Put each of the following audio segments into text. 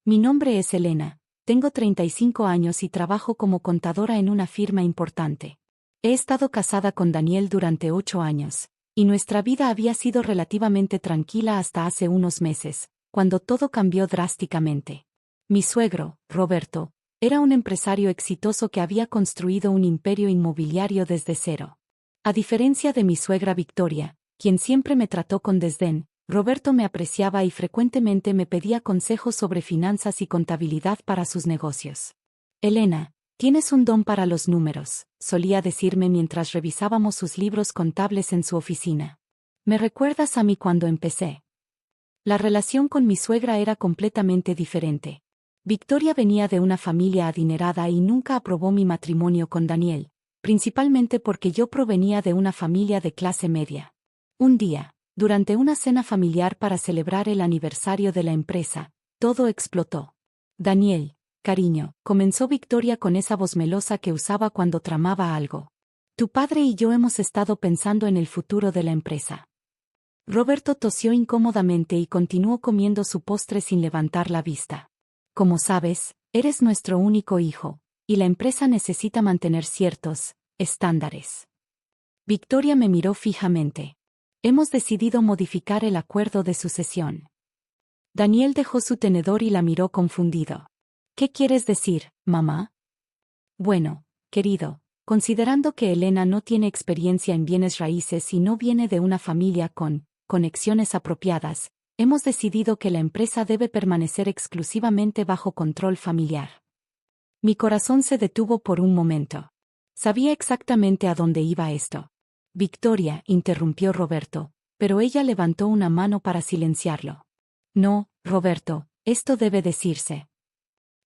Mi nombre es Elena, tengo 35 años y trabajo como contadora en una firma importante. He estado casada con Daniel durante 8 años, y nuestra vida había sido relativamente tranquila hasta hace unos meses, cuando todo cambió drásticamente. Mi suegro, Roberto, era un empresario exitoso que había construido un imperio inmobiliario desde cero. A diferencia de mi suegra Victoria, quien siempre me trató con desdén, Roberto me apreciaba y frecuentemente me pedía consejos sobre finanzas y contabilidad para sus negocios. Elena, tienes un don para los números, solía decirme mientras revisábamos sus libros contables en su oficina. ¿Me recuerdas a mí cuando empecé? La relación con mi suegra era completamente diferente. Victoria venía de una familia adinerada y nunca aprobó mi matrimonio con Daniel, principalmente porque yo provenía de una familia de clase media. Un día, durante una cena familiar para celebrar el aniversario de la empresa, todo explotó. Daniel, cariño, comenzó Victoria con esa voz melosa que usaba cuando tramaba algo. Tu padre y yo hemos estado pensando en el futuro de la empresa. Roberto tosió incómodamente y continuó comiendo su postre sin levantar la vista. Como sabes, eres nuestro único hijo, y la empresa necesita mantener ciertos estándares. Victoria me miró fijamente. Hemos decidido modificar el acuerdo de sucesión. Daniel dejó su tenedor y la miró confundido. ¿Qué quieres decir, mamá? Bueno, querido, considerando que Elena no tiene experiencia en bienes raíces y no viene de una familia con conexiones apropiadas, hemos decidido que la empresa debe permanecer exclusivamente bajo control familiar. Mi corazón se detuvo por un momento. Sabía exactamente a dónde iba esto. Victoria, interrumpió Roberto, pero ella levantó una mano para silenciarlo. No, Roberto, esto debe decirse.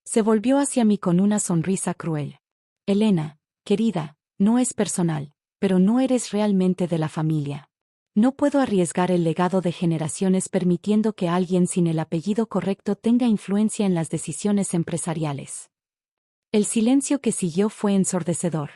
Se volvió hacia mí con una sonrisa cruel. Elena, querida, no es personal, pero no eres realmente de la familia. No puedo arriesgar el legado de generaciones permitiendo que alguien sin el apellido correcto tenga influencia en las decisiones empresariales. El silencio que siguió fue ensordecedor.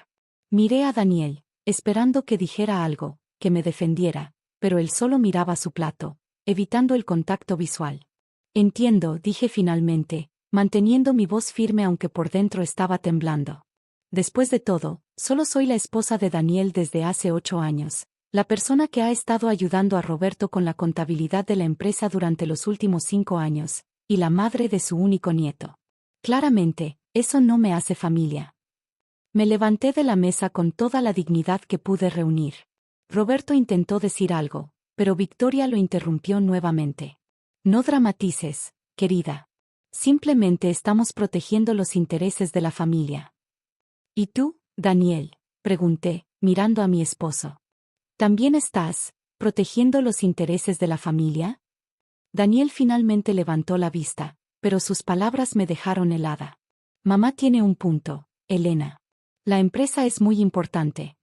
Miré a Daniel, esperando que dijera algo, que me defendiera, pero él solo miraba su plato, evitando el contacto visual. Entiendo, dije finalmente, manteniendo mi voz firme aunque por dentro estaba temblando. Después de todo, solo soy la esposa de Daniel desde hace 8 años, la persona que ha estado ayudando a Roberto con la contabilidad de la empresa durante los últimos 5 años, y la madre de su único nieto. Claramente, eso no me hace familia. Me levanté de la mesa con toda la dignidad que pude reunir. Roberto intentó decir algo, pero Victoria lo interrumpió nuevamente. No dramatices, querida. Simplemente estamos protegiendo los intereses de la familia. ¿Y tú, Daniel? Pregunté, mirando a mi esposo. ¿También estás protegiendo los intereses de la familia? Daniel finalmente levantó la vista, pero sus palabras me dejaron helada. Mamá tiene un punto, Elena. La empresa es muy importante.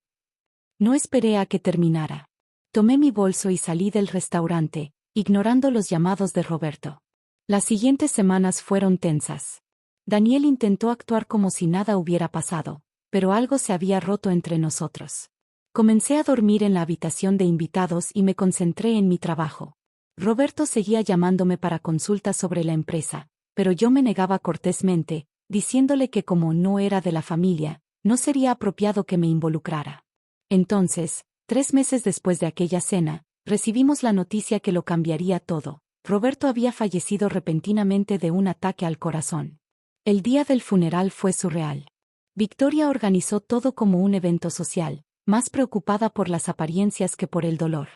No esperé a que terminara. Tomé mi bolso y salí del restaurante, ignorando los llamados de Roberto. Las siguientes semanas fueron tensas. Daniel intentó actuar como si nada hubiera pasado, pero algo se había roto entre nosotros. Comencé a dormir en la habitación de invitados y me concentré en mi trabajo. Roberto seguía llamándome para consultas sobre la empresa, pero yo me negaba cortésmente, diciéndole que como no era de la familia, no sería apropiado que me involucrara. Entonces, 3 meses después de aquella cena, recibimos la noticia que lo cambiaría todo. Roberto había fallecido repentinamente de un ataque al corazón. El día del funeral fue surreal. Victoria organizó todo como un evento social, más preocupada por las apariencias que por el dolor.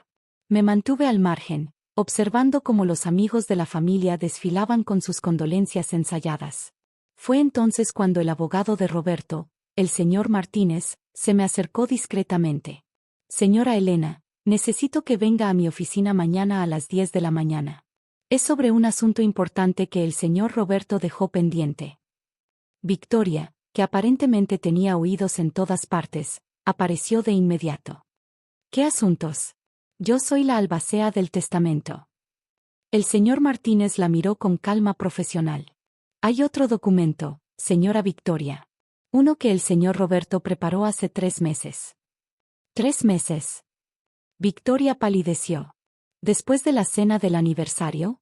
Me mantuve al margen, observando cómo los amigos de la familia desfilaban con sus condolencias ensayadas. Fue entonces cuando el abogado de Roberto, el señor Martínez, se me acercó discretamente. Señora Elena, necesito que venga a mi oficina mañana a las 10 de la mañana. Es sobre un asunto importante que el señor Roberto dejó pendiente. Victoria, que aparentemente tenía oídos en todas partes, apareció de inmediato. ¿Qué asuntos? Yo soy la albacea del testamento. El señor Martínez la miró con calma profesional. Hay otro documento, señora Victoria. Uno que el señor Roberto preparó hace 3 meses. ¿3 meses? Victoria palideció. ¿Después de la cena del aniversario?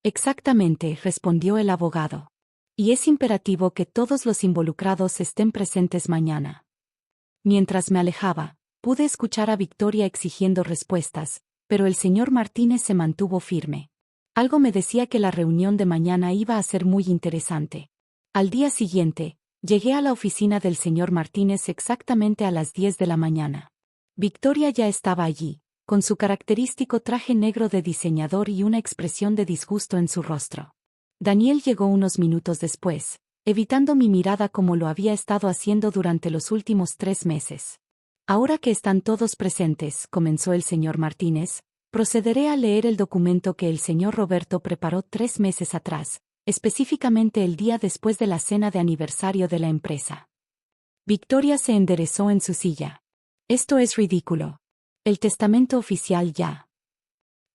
Exactamente, respondió el abogado. Y es imperativo que todos los involucrados estén presentes mañana. Mientras me alejaba, pude escuchar a Victoria exigiendo respuestas, pero el señor Martínez se mantuvo firme. Algo me decía que la reunión de mañana iba a ser muy interesante. Al día siguiente, llegué a la oficina del señor Martínez exactamente a las 10 de la mañana. Victoria ya estaba allí, con su característico traje negro de diseñador y una expresión de disgusto en su rostro. Daniel llegó unos minutos después, evitando mi mirada como lo había estado haciendo durante los últimos 3 meses. Ahora que están todos presentes, comenzó el señor Martínez, procederé a leer el documento que el señor Roberto preparó 3 meses atrás, específicamente el día después de la cena de aniversario de la empresa. Victoria se enderezó en su silla. Esto es ridículo. El testamento oficial ya.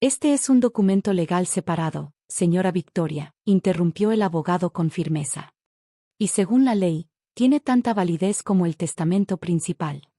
Este es un documento legal separado, señora Victoria, interrumpió el abogado con firmeza. Y según la ley, tiene tanta validez como el testamento principal.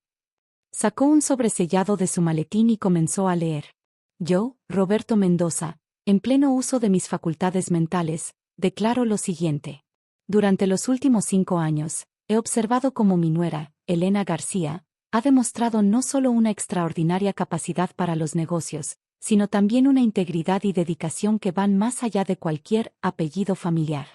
Sacó un sobresellado de su maletín y comenzó a leer. Yo, Roberto Mendoza, en pleno uso de mis facultades mentales, declaro lo siguiente. Durante los últimos 5 años, he observado cómo mi nuera, Elena García, ha demostrado no solo una extraordinaria capacidad para los negocios, sino también una integridad y dedicación que van más allá de cualquier apellido familiar.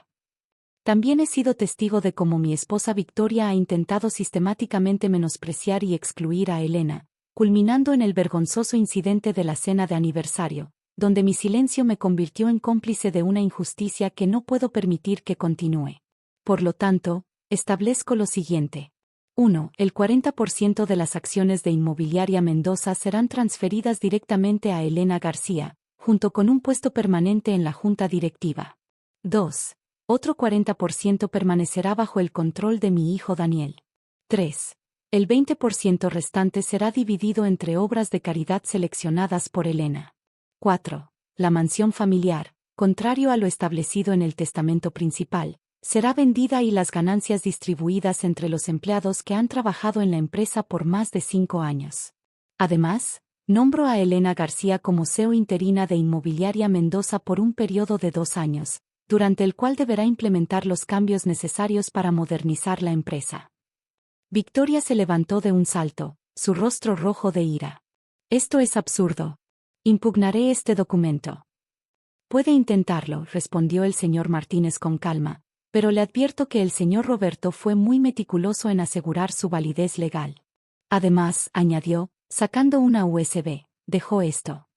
También he sido testigo de cómo mi esposa Victoria ha intentado sistemáticamente menospreciar y excluir a Elena, culminando en el vergonzoso incidente de la cena de aniversario, donde mi silencio me convirtió en cómplice de una injusticia que no puedo permitir que continúe. Por lo tanto, establezco lo siguiente. 1. El 40% de las acciones de Inmobiliaria Mendoza serán transferidas directamente a Elena García, junto con un puesto permanente en la junta directiva. 2. Otro 40% permanecerá bajo el control de mi hijo Daniel. 3. El 20% restante será dividido entre obras de caridad seleccionadas por Elena. 4. La mansión familiar, contrario a lo establecido en el testamento principal, será vendida y las ganancias distribuidas entre los empleados que han trabajado en la empresa por más de 5 años. Además, nombro a Elena García como CEO interina de Inmobiliaria Mendoza por un periodo de 2 años, durante el cual deberá implementar los cambios necesarios para modernizar la empresa. Victoria se levantó de un salto, su rostro rojo de ira. Esto es absurdo. Impugnaré este documento. Puede intentarlo, respondió el señor Martínez con calma, pero le advierto que el señor Roberto fue muy meticuloso en asegurar su validez legal. Además, añadió, sacando una USB, dejó esto.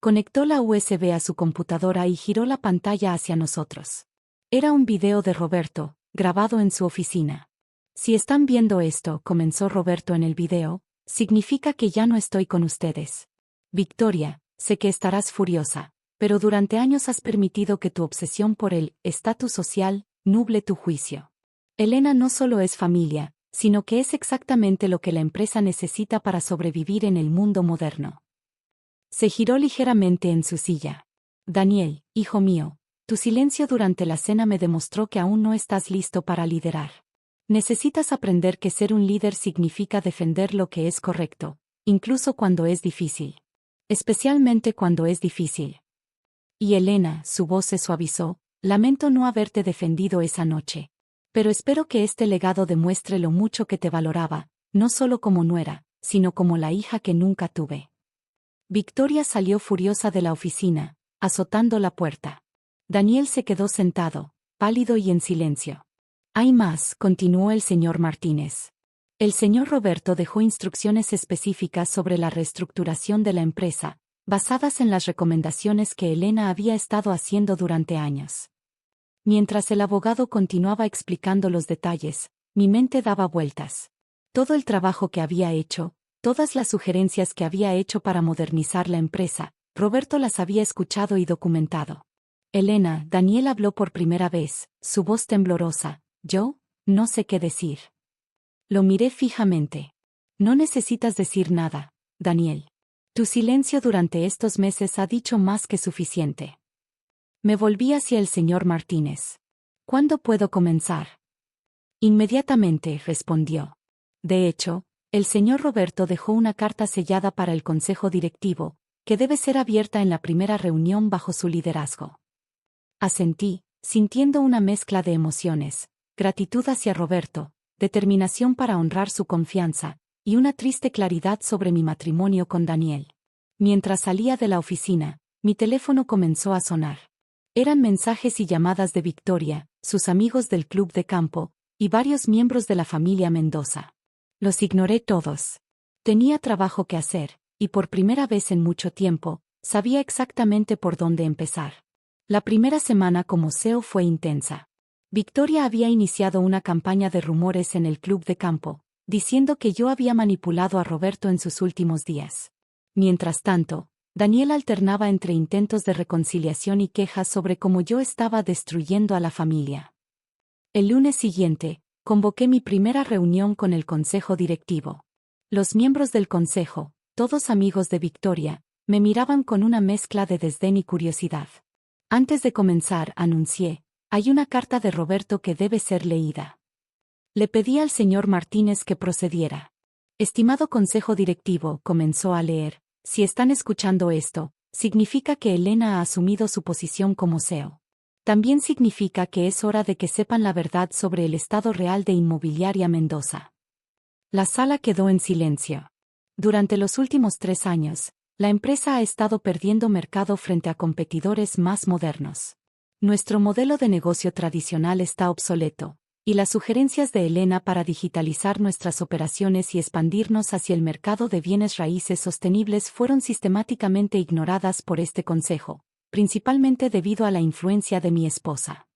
Conectó la USB a su computadora y giró la pantalla hacia nosotros. Era un video de Roberto, grabado en su oficina. Si están viendo esto, comenzó Roberto en el video, significa que ya no estoy con ustedes. Victoria, sé que estarás furiosa, pero durante años has permitido que tu obsesión por el estatus social nuble tu juicio. Elena no solo es familia, sino que es exactamente lo que la empresa necesita para sobrevivir en el mundo moderno. Se giró ligeramente en su silla. Daniel, hijo mío, tu silencio durante la cena me demostró que aún no estás listo para liderar. Necesitas aprender que ser un líder significa defender lo que es correcto, incluso cuando es difícil. Especialmente cuando es difícil. Y Elena, su voz se suavizó, lamento no haberte defendido esa noche. Pero espero que este legado demuestre lo mucho que te valoraba, no solo como nuera, sino como la hija que nunca tuve. Victoria salió furiosa de la oficina, azotando la puerta. Daniel se quedó sentado, pálido y en silencio. Hay más, continuó el señor Martínez. El señor Roberto dejó instrucciones específicas sobre la reestructuración de la empresa, basadas en las recomendaciones que Elena había estado haciendo durante años. Mientras el abogado continuaba explicando los detalles, mi mente daba vueltas. Todo el trabajo que había hecho, todas las sugerencias que había hecho para modernizar la empresa, Roberto las había escuchado y documentado. Elena, Daniel habló por primera vez, su voz temblorosa. Yo, no sé qué decir. Lo miré fijamente. No necesitas decir nada, Daniel. Tu silencio durante estos meses ha dicho más que suficiente. Me volví hacia el señor Martínez. ¿Cuándo puedo comenzar? Inmediatamente, respondió. De hecho, el señor Roberto dejó una carta sellada para el consejo directivo, que debe ser abierta en la primera reunión bajo su liderazgo. Asentí, sintiendo una mezcla de emociones, gratitud hacia Roberto, determinación para honrar su confianza, y una triste claridad sobre mi matrimonio con Daniel. Mientras salía de la oficina, mi teléfono comenzó a sonar. Eran mensajes y llamadas de Victoria, sus amigos del club de campo, y varios miembros de la familia Mendoza. Los ignoré todos. Tenía trabajo que hacer, y por primera vez en mucho tiempo, sabía exactamente por dónde empezar. La primera semana como CEO fue intensa. Victoria había iniciado una campaña de rumores en el club de campo, diciendo que yo había manipulado a Roberto en sus últimos días. Mientras tanto, Daniel alternaba entre intentos de reconciliación y quejas sobre cómo yo estaba destruyendo a la familia. El lunes siguiente, convoqué mi primera reunión con el consejo directivo. Los miembros del consejo, todos amigos de Victoria, me miraban con una mezcla de desdén y curiosidad. Antes de comenzar, anuncié, hay una carta de Roberto que debe ser leída. Le pedí al señor Martínez que procediera. Estimado consejo directivo, comenzó a leer, si están escuchando esto, significa que Elena ha asumido su posición como CEO. También significa que es hora de que sepan la verdad sobre el estado real de Inmobiliaria Mendoza. La sala quedó en silencio. Durante los últimos 3 años, la empresa ha estado perdiendo mercado frente a competidores más modernos. Nuestro modelo de negocio tradicional está obsoleto, y las sugerencias de Elena para digitalizar nuestras operaciones y expandirnos hacia el mercado de bienes raíces sostenibles fueron sistemáticamente ignoradas por este consejo, principalmente debido a la influencia de mi esposa.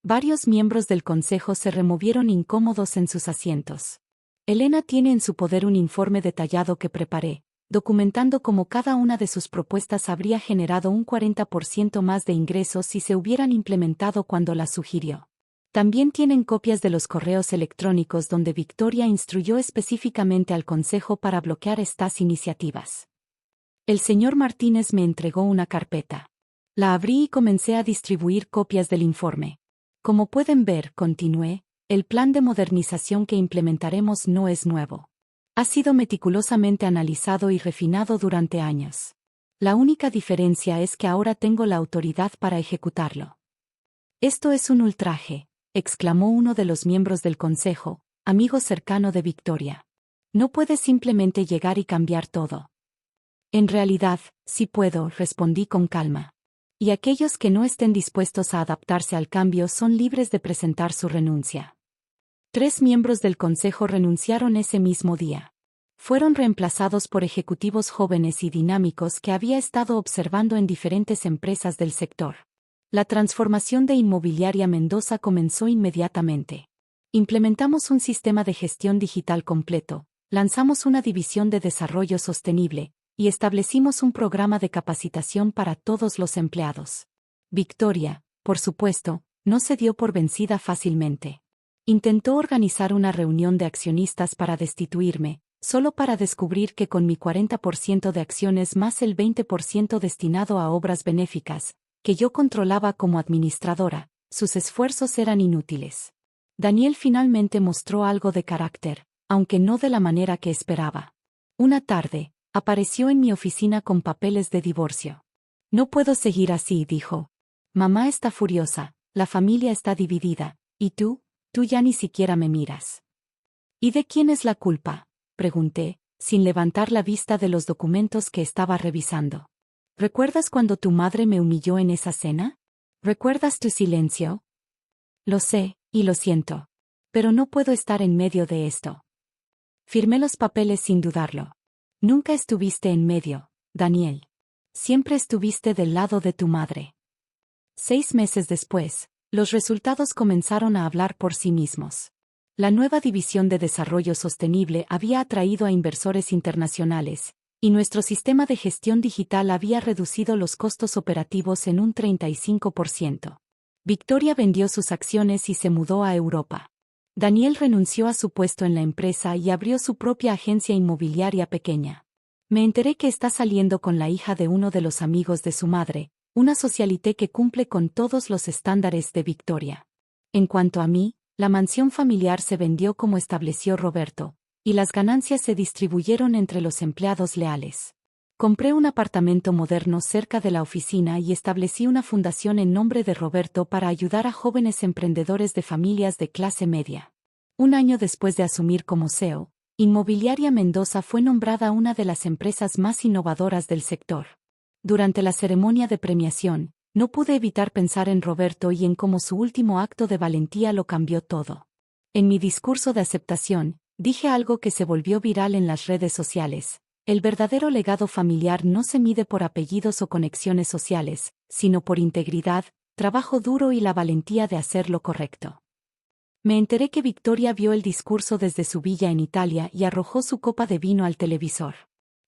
Varios miembros del consejo se removieron incómodos en sus asientos. Elena tiene en su poder un informe detallado que preparé, documentando cómo cada una de sus propuestas habría generado un 40% más de ingresos si se hubieran implementado cuando las sugirió. También tienen copias de los correos electrónicos donde Victoria instruyó específicamente al consejo para bloquear estas iniciativas. El señor Martínez me entregó una carpeta. La abrí y comencé a distribuir copias del informe. Como pueden ver, continué, el plan de modernización que implementaremos no es nuevo. Ha sido meticulosamente analizado y refinado durante años. La única diferencia es que ahora tengo la autoridad para ejecutarlo. Esto es un ultraje, exclamó uno de los miembros del consejo, amigo cercano de Victoria. No puedes simplemente llegar y cambiar todo. En realidad, sí puedo, respondí con calma. Y aquellos que no estén dispuestos a adaptarse al cambio son libres de presentar su renuncia. 3 miembros del consejo renunciaron ese mismo día. Fueron reemplazados por ejecutivos jóvenes y dinámicos que había estado observando en diferentes empresas del sector. La transformación de Inmobiliaria Mendoza comenzó inmediatamente. Implementamos un sistema de gestión digital completo, lanzamos una división de desarrollo sostenible, y establecimos un programa de capacitación para todos los empleados. Victoria, por supuesto, no se dio por vencida fácilmente. Intentó organizar una reunión de accionistas para destituirme, solo para descubrir que con mi 40% de acciones más el 20% destinado a obras benéficas, que yo controlaba como administradora, sus esfuerzos eran inútiles. Daniel finalmente mostró algo de carácter, aunque no de la manera que esperaba. Una tarde, apareció en mi oficina con papeles de divorcio. No puedo seguir así, dijo. Mamá está furiosa, la familia está dividida, ¿y tú? Tú ya ni siquiera me miras. ¿Y de quién es la culpa?, pregunté, sin levantar la vista de los documentos que estaba revisando. ¿Recuerdas cuando tu madre me humilló en esa cena? ¿Recuerdas tu silencio? Lo sé, y lo siento. Pero no puedo estar en medio de esto. Firmé los papeles sin dudarlo. Nunca estuviste en medio, Daniel. Siempre estuviste del lado de tu madre. 6 meses después, los resultados comenzaron a hablar por sí mismos. La nueva división de desarrollo sostenible había atraído a inversores internacionales, y nuestro sistema de gestión digital había reducido los costos operativos en un 35%. Victoria vendió sus acciones y se mudó a Europa. Daniel renunció a su puesto en la empresa y abrió su propia agencia inmobiliaria pequeña. Me enteré que está saliendo con la hija de uno de los amigos de su madre, una socialité que cumple con todos los estándares de Victoria. En cuanto a mí, la mansión familiar se vendió como estableció Roberto, y las ganancias se distribuyeron entre los empleados leales. Compré un apartamento moderno cerca de la oficina y establecí una fundación en nombre de Roberto para ayudar a jóvenes emprendedores de familias de clase media. Un año después de asumir como CEO, Inmobiliaria Mendoza fue nombrada una de las empresas más innovadoras del sector. Durante la ceremonia de premiación, no pude evitar pensar en Roberto y en cómo su último acto de valentía lo cambió todo. En mi discurso de aceptación, dije algo que se volvió viral en las redes sociales. El verdadero legado familiar no se mide por apellidos o conexiones sociales, sino por integridad, trabajo duro y la valentía de hacer lo correcto. Me enteré que Victoria vio el discurso desde su villa en Italia y arrojó su copa de vino al televisor.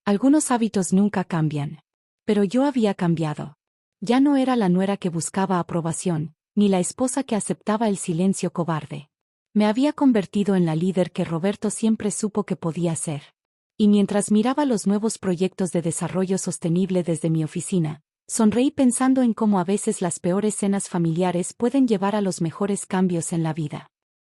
Algunos hábitos nunca cambian. Pero yo había cambiado. Ya no era la nuera que buscaba aprobación, ni la esposa que aceptaba el silencio cobarde. Me había convertido en la líder que Roberto siempre supo que podía ser. Y mientras miraba los nuevos proyectos de desarrollo sostenible desde mi oficina, sonreí pensando en cómo a veces las peores cenas familiares pueden llevar a los mejores cambios en la vida.